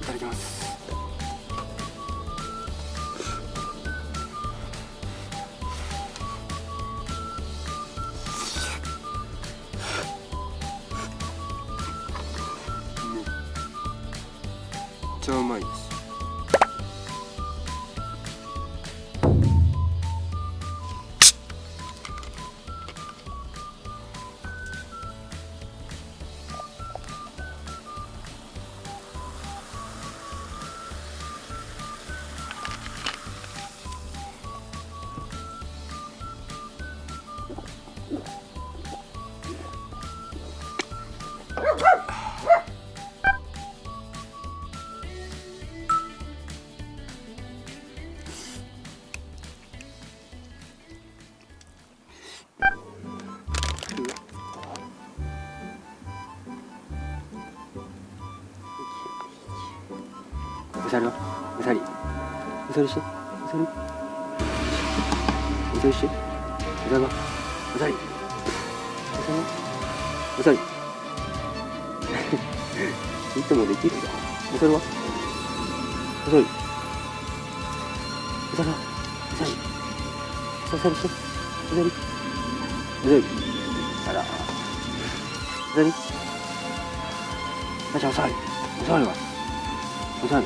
ただきます。めっちゃうまいです。うさりはうさりうさりしてうさりうさりしてうさりはうさりうさりいつもできるじゃん。うさりはうさりうさりはうさりうさりしてうさりうさりあらうさりあ、じゃあうさりうさりはうさり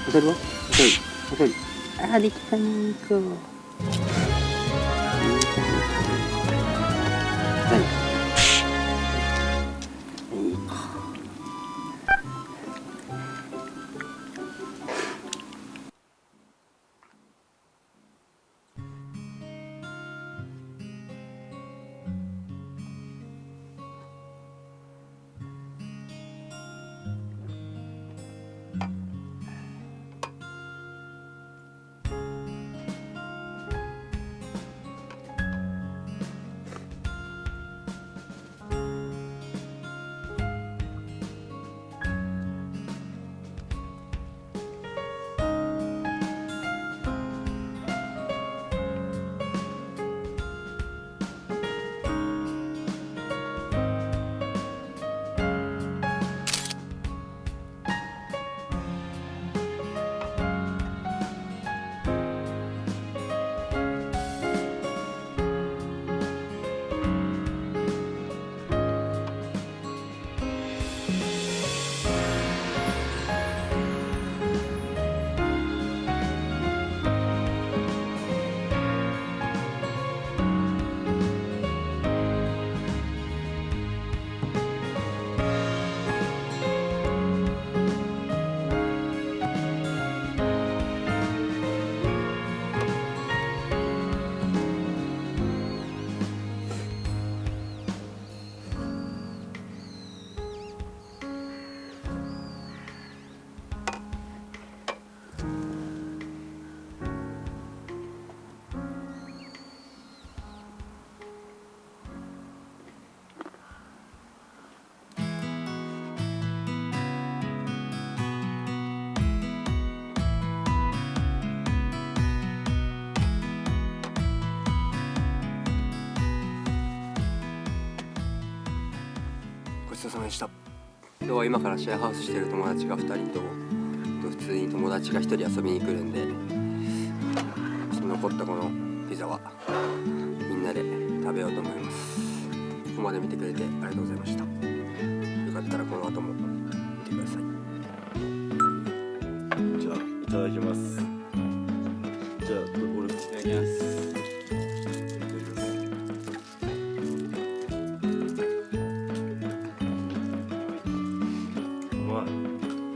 うさりはうさりうさりあーできたねーこうごちそうさまでした。今日は今からシェアハウスしてる友達が2人と普通に友達が1人遊びに来るんで、残ったこのピザはみんなで食べようと思います。ここまで見てくれてありがとうございました。よかったらこの後も見てください。じゃあいただきます。じゃあ俺いただきます。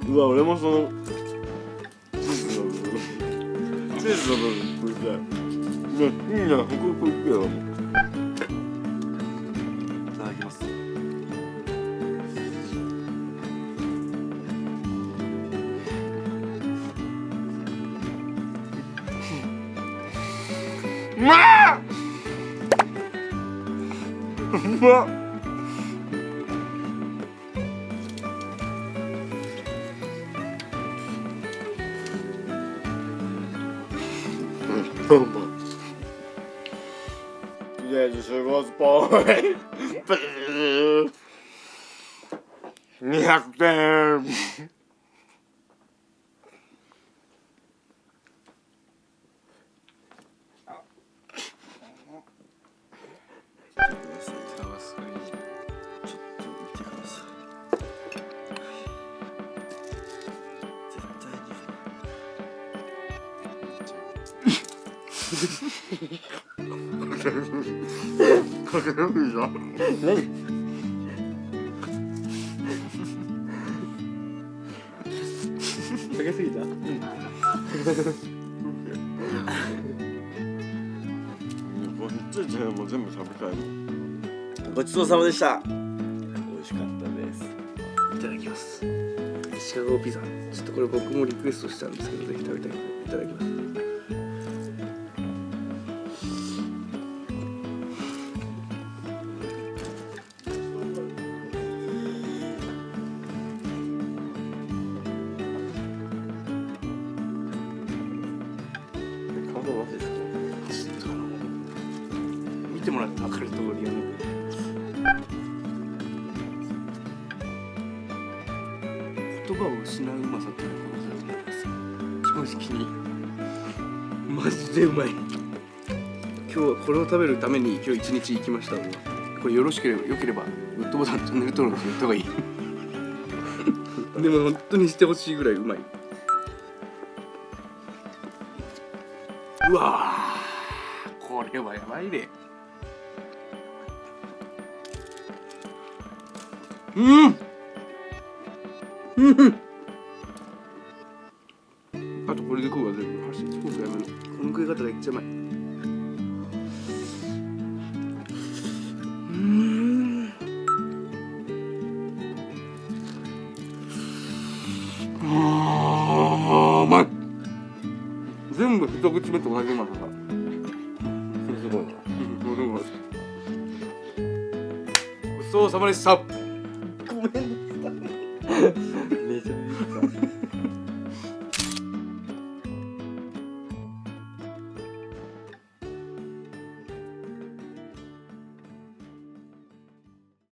うわ、俺もそのチーズの部分食いたい。いいな、ここ食いよ。いただきます。うまっ。うまっ。とりあえず集合スポーン。200点。かけるんじゃん。何かけすぎた？こっちじゃもう全部食べたい。ごちそうさまでした。美味しかったです。いただきます。シカゴピザ。ちょっとこれ僕もリクエストしたんですけど、ぜひ食べたい。いただきます。感想マジですか？ちょっと見てもらって分かる通り言葉を失ううまさっていうのがこのだと思います。正直にマジでうまい。今日はこれを食べるために今日一日行きました。俺はこれよろしければよければグッドボタンチャンネル登録してやった方がいい。でも本当にしてほしいぐらいうまい。うわー、これはやばいで。あとこれで食うわ全部。箸フォークやめろ。この食い方めっちゃうまい。うまい。全部一口目と同じうまさだ。それすごいな。ごちそうさまでした。めちゃめ